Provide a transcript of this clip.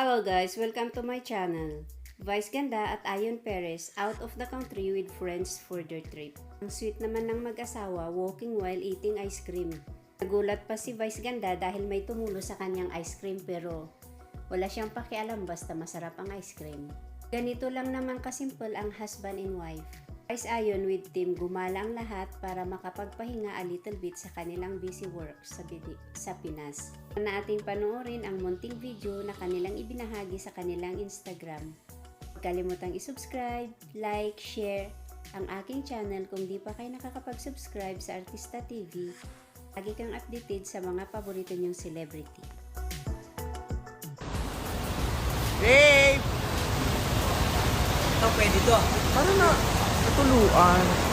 Hello guys, welcome to my channel. Vice Ganda at Ayon Perez out of the country with friends for their trip. Ang sweet naman ng mag-asawa walking while eating ice cream. Nagulat pa si Vice Ganda dahil may tumulo sa kanyang ice cream pero wala siyang pakialam basta masarap ang ice cream. Ganito lang naman kasimple ang husband and wife. Vice Ayon with team gumala ang lahat para makapagpahinga a little bit sa kanilang busy work sa Pinas. Na ating panoorin ang munting video na kanilang ibinahagi sa kanilang Instagram. Huwag kalimutang i-subscribe, like, share ang aking channel kung di pa kayo nakakapag-subscribe sa Artista TV. Lagi kang updated sa mga paborito niyong celebrity. Babe! Ito pwede to. Para na natuluan.